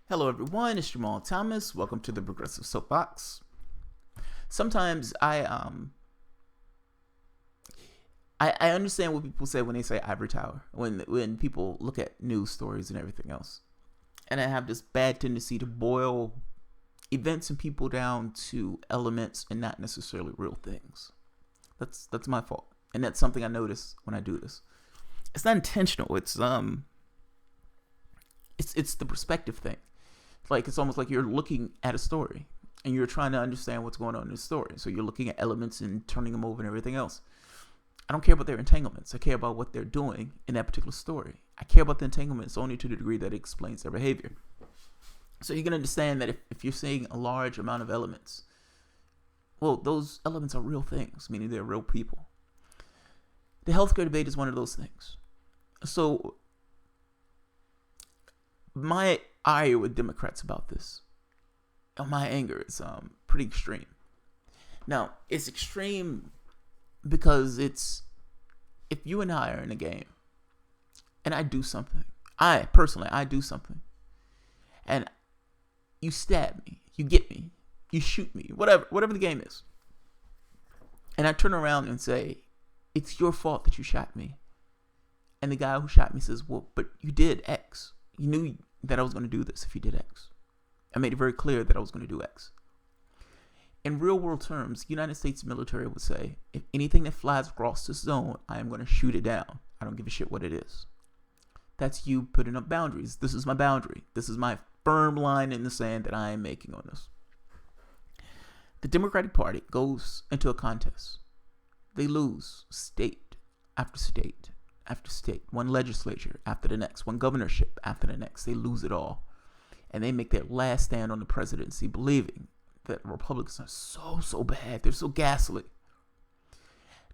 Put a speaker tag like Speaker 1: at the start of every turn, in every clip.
Speaker 1: Hello everyone, it's Jamal Thomas. Welcome to the Progressive Soapbox. Sometimes I understand what people say when they say ivory tower, when people look at news stories and everything else. And I have this bad tendency to boil events and people down to elements and not necessarily real things. That's my fault. And that's something I notice when I do this. It's not intentional. It's the perspective thing. It's almost like you're looking at a story and you're trying to understand what's going on in the story. So you're looking at elements and turning them over and everything else. I don't care about their entanglements. I care about what they're doing in that particular story. I care about the entanglements only to the degree that it explains their behavior. So you can understand that if you're seeing a large amount of elements, well, those elements are real things, meaning they're real people. The healthcare debate is one of those things. So my ire with Democrats about this, and my anger is pretty extreme. Now, it's extreme because it's, if you and I are in a game and I do something, I do something, and you stab me, you get me, you shoot me, whatever the game is, and I turn around and say, it's your fault that you shot me, and the guy who shot me says, well, but you did X. You knew that I was going to do this if you did X. I made it very clear that I was going to do X. In real world terms, the United States military would say, if anything that flies across this zone, I am going to shoot it down. I don't give a shit what it is. That's you putting up boundaries. This is my boundary. This is my firm line in the sand that I am making on this. The Democratic Party goes into a contest. They lose state after state after state, one legislature after the next, one governorship after the next. They lose it all. And they make their last stand on the presidency, believing that Republicans are so bad. They're so ghastly.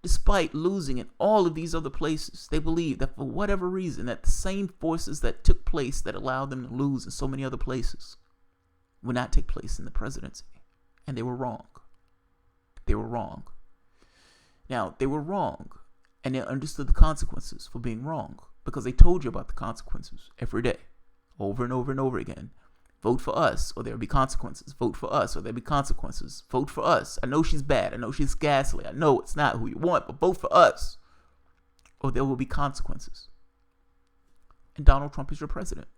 Speaker 1: Despite losing in all of these other places, they believe that for whatever reason, that the same forces that took place that allowed them to lose in so many other places would not take place in the presidency. And they were wrong. They were wrong. Now, they were wrong. And they understood the consequences for being wrong, because they told you about the consequences every day, over and over and over again. Vote for us, or there'll be consequences. Vote for us, or there'll be consequences. Vote for us. I know she's bad. I know she's ghastly. I know it's not who you want, but vote for us, or there will be consequences. And Donald Trump is your president.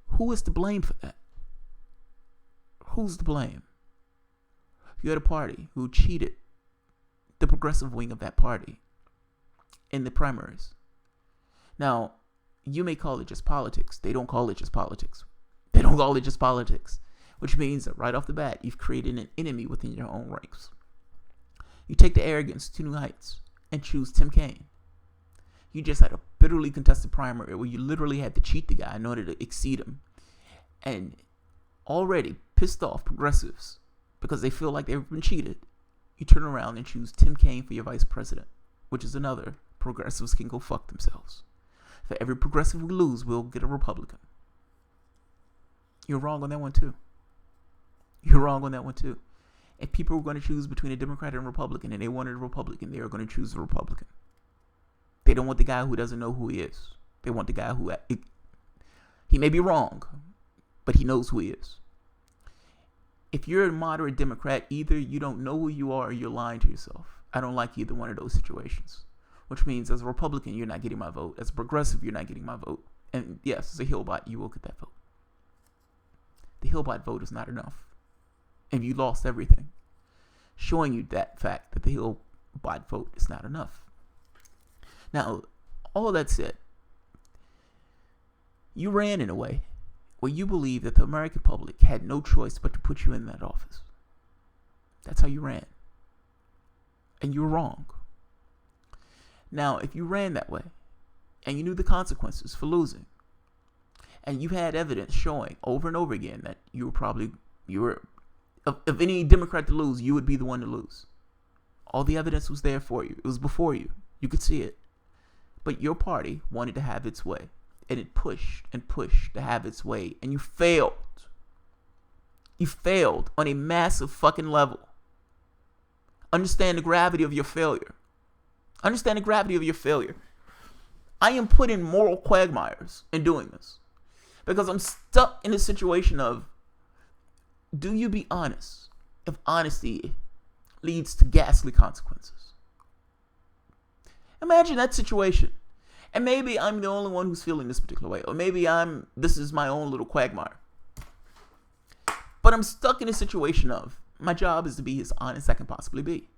Speaker 1: Who is to blame for that? Who's to blame? You had a party who cheated the progressive wing of that party in the primaries. Now, you may call it just politics. They don't call it just politics. They don't call it just politics, which means that right off the bat, you've created an enemy within your own ranks. You take the arrogance to new heights and choose Tim Kaine. You just had a bitterly contested primary where you literally had to cheat the guy in order to exceed him, and already pissed off progressives because they feel like they've been cheated. You turn around and choose Tim Kaine for your vice president, which is another progressives can go fuck themselves. For every progressive we lose, we'll get a Republican. You're wrong on that one too. You're wrong on that one too. If people were going to choose between a Democrat and a Republican, and they wanted a Republican, they are going to choose a Republican. They don't want the guy who doesn't know who he is. They want the guy who, he may be wrong, but he knows who he is. If you're a moderate Democrat, either you don't know who you are or you're lying to yourself. I don't like either one of those situations. Which means as a Republican, you're not getting my vote. As a progressive, you're not getting my vote. And yes, as a Hillbot, you will get that vote. The Hillbot vote is not enough. And you lost everything. Showing you that fact that the Hillbot vote is not enough. Now, all that said, you ran in a way where you believe that the American public had no choice but to put you in that office. That's how you ran. And you were wrong. Now, if you ran that way, and you knew the consequences for losing, and you had evidence showing over and over again that if any Democrat to lose, you would be the one to lose. All the evidence was there for you. It was before you. You could see it. But your party wanted to have its way. And it pushed and pushed to have its way. And you failed. You failed on a massive fucking level. Understand the gravity of your failure. Understand the gravity of your failure. I am putting moral quagmires in doing this. Because I'm stuck in a situation of, do you be honest if honesty leads to ghastly consequences? Imagine that situation. And maybe I'm the only one who's feeling this particular way. Or maybe this is my own little quagmire. But I'm stuck in a situation of, my job is to be as honest as I can possibly be.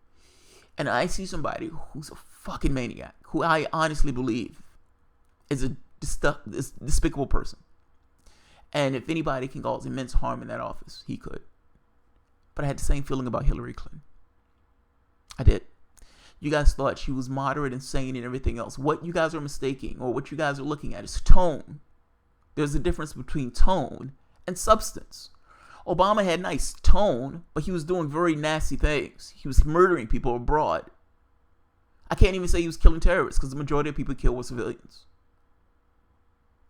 Speaker 1: And I see somebody who's a fucking maniac, who I honestly believe is a despicable person. And if anybody can cause immense harm in that office, he could. But I had the same feeling about Hillary Clinton. I did. You guys thought she was moderate and sane and everything else. What you guys are mistaking, or what you guys are looking at, is tone. There's a difference between tone and substance. Obama had nice tone, but he was doing very nasty things. He was murdering people abroad. I can't even say he was killing terrorists, because the majority of people killed were civilians.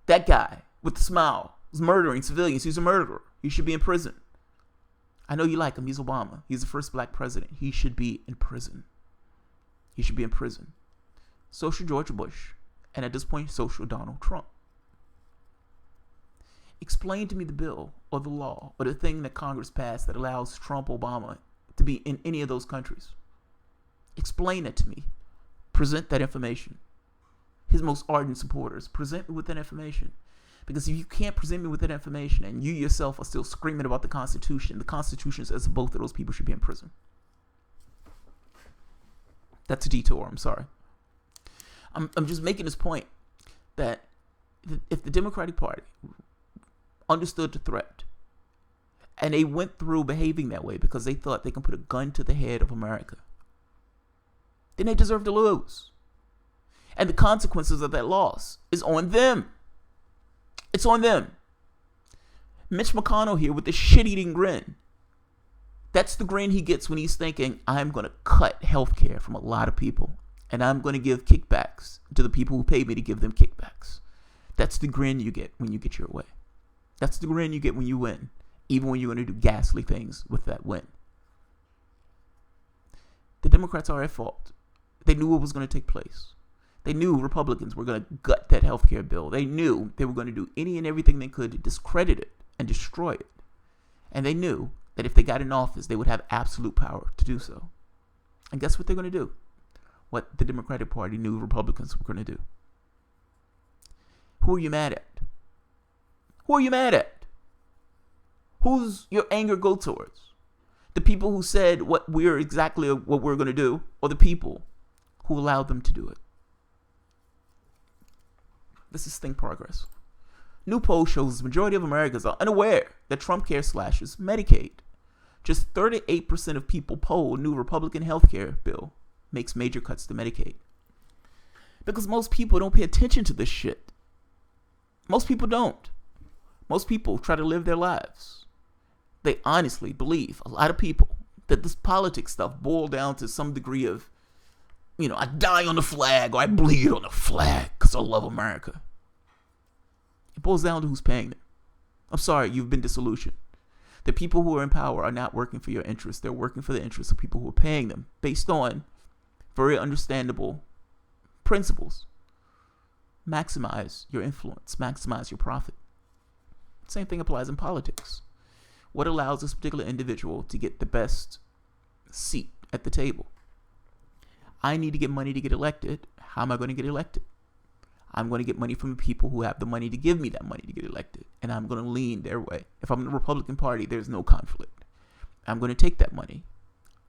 Speaker 1: That guy with the smile was murdering civilians. He's a murderer. He should be in prison. I know you like him. He's Obama. He's the first black president. He should be in prison. He should be in prison. So should George Bush. And at this point, so should Donald Trump. Explain to me the bill or the law or the thing that Congress passed that allows Trump, Obama to be in any of those countries. Explain it to me. Present that information. His most ardent supporters, present me with that information. Because if you can't present me with that information and you yourself are still screaming about the Constitution says both of those people should be in prison. That's a detour. I'm sorry. I'm just making this point that if the Democratic Party understood the threat and they went through behaving that way because they thought they can put a gun to the head of America, then they deserve to lose. And the consequences of that loss is on them. It's on them. Mitch McConnell here with the shit-eating grin. That's the grin he gets when he's thinking, I'm going to cut healthcare from a lot of people. And I'm going to give kickbacks to the people who pay me to give them kickbacks. That's the grin you get when you get your way. That's the grin you get when you win. Even when you're going to do ghastly things with that win. The Democrats are at fault. They knew what was going to take place. They knew Republicans were going to gut that healthcare bill. They knew they were going to do any and everything they could to discredit it and destroy it. And they knew that if they got in office, they would have absolute power to do so. And guess what they're going to do? What the Democratic Party knew Republicans were going to do. Who are you mad at? Who are you mad at? Who's your anger go towards? The people who said what we're going to do, or the people who allowed them to do it? This is Think Progress. New poll shows the majority of Americans are unaware that Trumpcare slashes Medicaid. Just 38% of people polled knew Republican healthcare bill makes major cuts to Medicaid. Because most people don't pay attention to this shit. Most people don't. Most people try to live their lives. They honestly believe, a lot of people, that this politics stuff boiled down to some degree of, I die on the flag or I bleed on the flag because I love America. It boils down to who's paying them. I'm sorry, you've been disillusioned. The people who are in power are not working for your interests. They're working for the interests of people who are paying them based on very understandable principles. Maximize your influence. Maximize your profit. Same thing applies in politics. What allows this particular individual to get the best seat at the table? I need to get money to get elected. How am I going to get elected? I'm going to get money from the people who have the money to give me that money to get elected. And I'm going to lean their way. If I'm in the Republican Party, there's no conflict. I'm going to take that money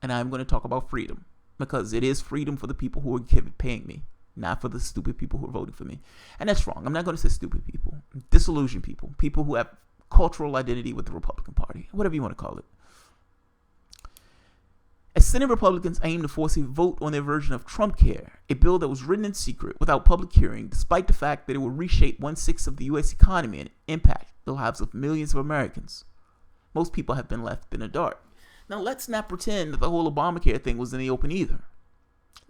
Speaker 1: and I'm going to talk about freedom. Because it is freedom for the people who are paying me, not for the stupid people who are voting for me. And that's wrong. I'm not going to say stupid people. Disillusioned people. People who have cultural identity with the Republican Party. Whatever you want to call it. As Senate Republicans aim to force a vote on their version of Trumpcare, a bill that was written in secret without public hearing, despite the fact that it will reshape 1/6 of the U.S. economy and impact the lives of millions of Americans, most people have been left in the dark. Now, let's not pretend that the whole Obamacare thing was in the open either.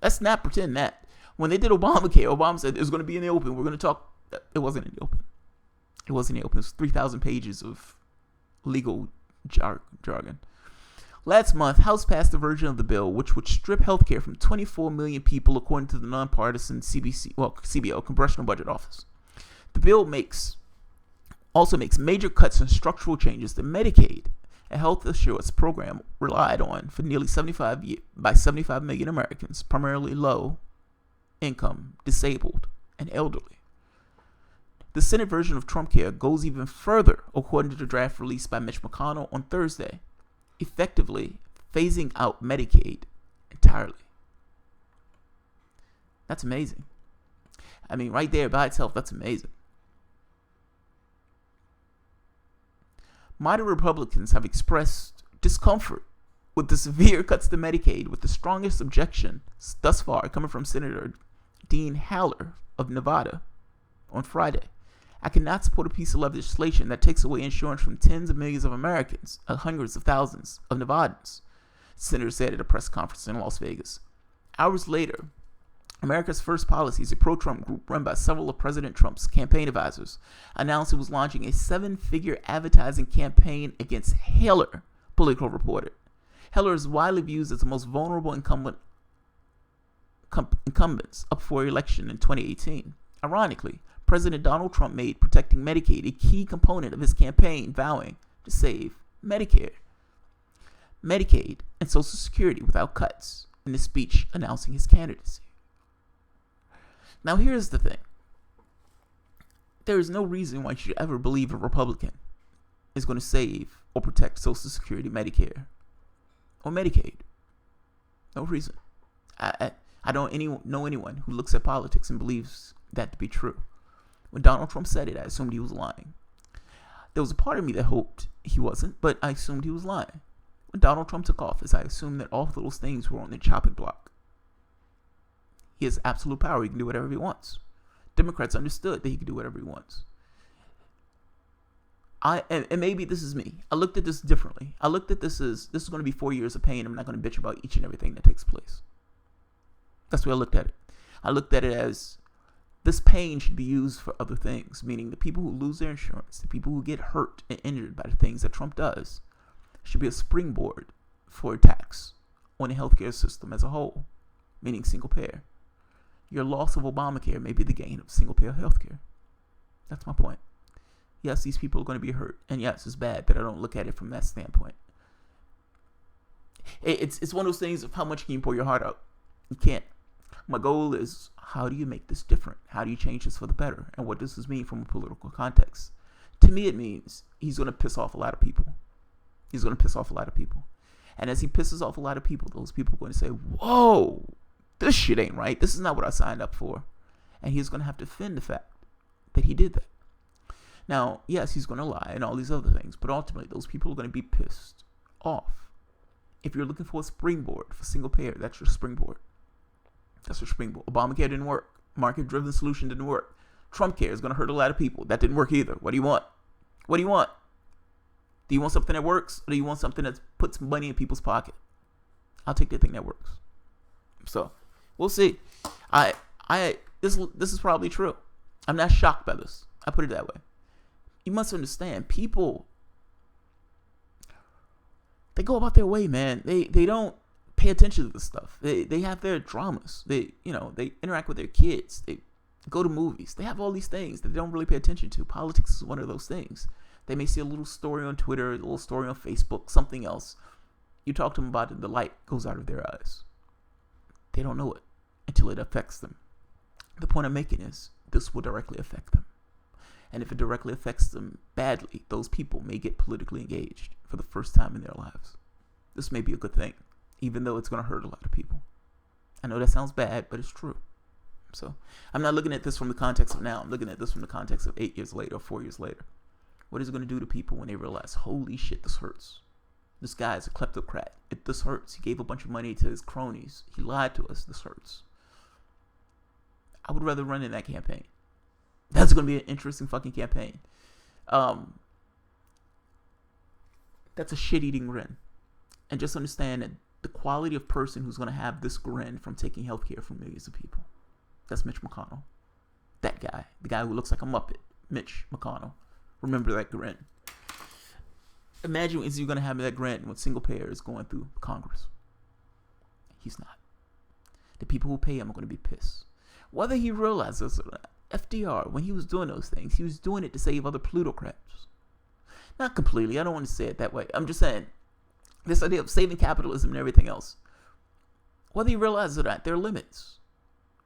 Speaker 1: Let's not pretend that. When they did Obamacare, Obama said it was going to be in the open. We're going to talk. It wasn't in the open. It wasn't in the open. It was 3,000 pages of legal jargon. Last month, House passed a version of the bill which would strip healthcare from 24 million people, according to the nonpartisan CBO, Congressional Budget Office. The bill makes also makes major cuts and structural changes to Medicaid, a health insurance program relied on for nearly 75 million Americans, primarily low income, disabled, and elderly. The Senate version of Trumpcare goes even further, according to the draft released by Mitch McConnell on Thursday, effectively phasing out Medicaid entirely. That's amazing. I mean, right there by itself, that's amazing. Moderate Republicans have expressed discomfort with the severe cuts to Medicaid, with the strongest objection thus far coming from Senator Dean Haller of Nevada on Friday. I cannot support a piece of legislation that takes away insurance from tens of millions of Americans, hundreds of thousands of Nevadans, the senator said at a press conference in Las Vegas. Hours later, America's First Policies, a pro-Trump group run by several of President Trump's campaign advisors, announced it was launching a 7-figure advertising campaign against Haller, Politico reported. Haller is widely viewed as the most vulnerable incumbents up for election in 2018. Ironically, President Donald Trump made protecting Medicaid a key component of his campaign, vowing to save Medicare, Medicaid, and Social Security without cuts in his speech announcing his candidacy. Now, here's the thing. There is no reason why you should ever believe a Republican is going to save or protect Social Security, Medicare, or Medicaid. No reason. I don't know anyone who looks at politics and believes that to be true. When Donald Trump said it, I assumed he was lying. There was a part of me that hoped he wasn't, but I assumed he was lying. When Donald Trump took office, I assumed that all of those things were on the chopping block. He has absolute power. He can do whatever he wants. Democrats understood that he could do whatever he wants. And maybe this is me. I looked at this differently. I looked at this is going to be 4 years of pain. I'm not going to bitch about each and everything that takes place. That's the way I looked at it. I looked at it as this pain should be used for other things, meaning the people who lose their insurance, the people who get hurt and injured by the things that Trump does, should be a springboard for attacks on the healthcare system as a whole, meaning single payer. Your loss of Obamacare may be the gain of single payer healthcare. That's my point. Yes, these people are going to be hurt, and yes, it's bad that I don't look at it from that standpoint. It's one of those things of how much can you pour your heart out. You can't. My goal is, how do you make this different? How do you change this for the better? And what does this mean from a political context? To me, it means he's going to piss off a lot of people. He's going to piss off a lot of people. And as he pisses off a lot of people, those people are going to say, whoa, this shit ain't right. This is not what I signed up for. And he's going to have to defend the fact that he did that. Now, yes, he's going to lie and all these other things, but ultimately those people are going to be pissed off. If you're looking for a springboard for single payer, that's your springboard. That's your springboard. Obamacare didn't work. Market-driven solution didn't work. Trumpcare is going to hurt a lot of people. That didn't work either. What do you want? What do you want? Do you want something that works, or do you want something that puts money in people's pocket? I'll take the thing that works. So, we'll see. This is probably true. I'm not shocked by this. I put it that way. You must understand, people, they go about their way, man. They don't pay attention to this stuff. They have their dramas. They interact with their kids. They go to movies. They have all these things that they don't really pay attention to. Politics is one of those things. They may see a little story on Twitter, a little story on Facebook, something else. You talk to them about it, the light goes out of their eyes. They don't know it until it affects them. The point I'm making is this will directly affect them. And if it directly affects them badly, those people may get politically engaged for the first time in their lives. This may be a good thing, even though it's going to hurt a lot of people. I know that sounds bad, but it's true. So I'm not looking at this from the context of now. I'm looking at this from the context of 8 years later or 4 years later. What is it going to do to people when they realize, holy shit, this hurts? This guy is a kleptocrat. This hurts. He gave a bunch of money to his cronies. He lied to us. This hurts. I would rather run in that campaign. That's going to be an interesting fucking campaign. That's a shit-eating grin. And just understand that the quality of person who's going to have this grin from taking healthcare from millions of people. That's Mitch McConnell. That guy. The guy who looks like a Muppet. Mitch McConnell. Remember that grin. Imagine is you going to have that grin when single payer is going through Congress. He's not. The people who pay him are going to be pissed. Whether he realizes it or not, FDR, when he was doing those things, he was doing it to save other plutocrats. Not completely. I don't want to say it that way. I'm just saying, this idea of saving capitalism and everything else, whether you realize it or not, there are limits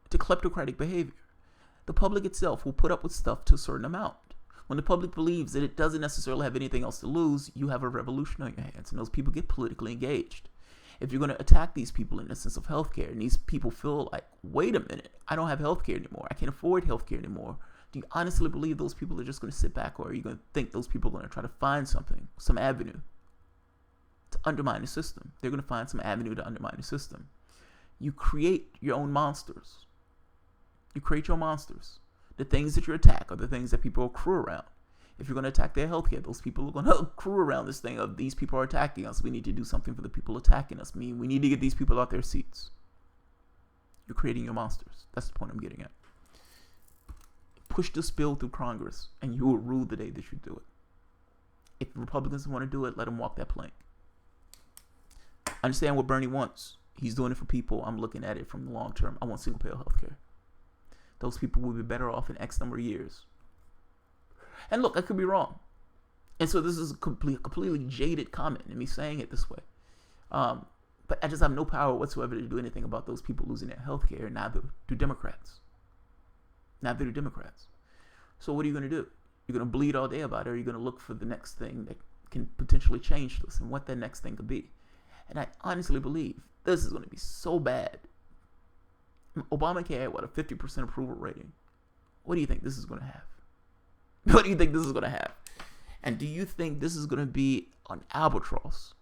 Speaker 1: to kleptocratic behavior. The public itself will put up with stuff to a certain amount. When the public believes that it doesn't necessarily have anything else to lose, you have a revolution on your hands, and those people get politically engaged. If you're going to attack these people in the sense of healthcare, and these people feel like, wait a minute, I don't have healthcare anymore, I can't afford healthcare anymore, do you honestly believe those people are just going to sit back, or are you going to think those people are going to try to find something, some avenue to undermine the system? They're going to find some avenue to undermine the system. You create your own monsters. You create your monsters. The things that you attack are the things that people accrue around. If you're going to attack their healthcare, those people are going to accrue around this thing of these people are attacking us. We need to do something for the people attacking us. We need to get these people out their seats. You're creating your monsters. That's the point I'm getting at. Push this bill through Congress, and you will rule the day that you do it. If Republicans want to do it, let them walk that plank. I understand what Bernie wants. He's doing it for people. I'm looking at it from the long term. I want single-payer healthcare. Those people will be better off in X number of years. And look, I could be wrong. And so this is a completely jaded comment in me saying it this way. But I just have no power whatsoever to do anything about those people losing their healthcare, and neither do Democrats. Neither do Democrats. So what are you going to do? You're going to bleed all day about it, or are you going to look for the next thing that can potentially change this and what that next thing could be? And I honestly believe this is going to be so bad. Obamacare had, what, a 50% approval rating. What do you think this is going to have? What do you think this is going to have? And do you think this is going to be an albatross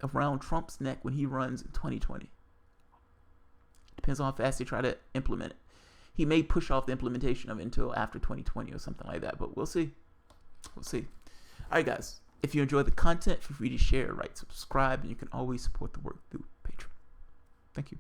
Speaker 1: around Trump's neck when he runs in 2020? Depends on how fast they try to implement it. He may push off the implementation of it until after 2020 or something like that, but we'll see. We'll see. All right, guys. If you enjoy the content, feel free to share, subscribe, and you can always support the work through Patreon. Thank you.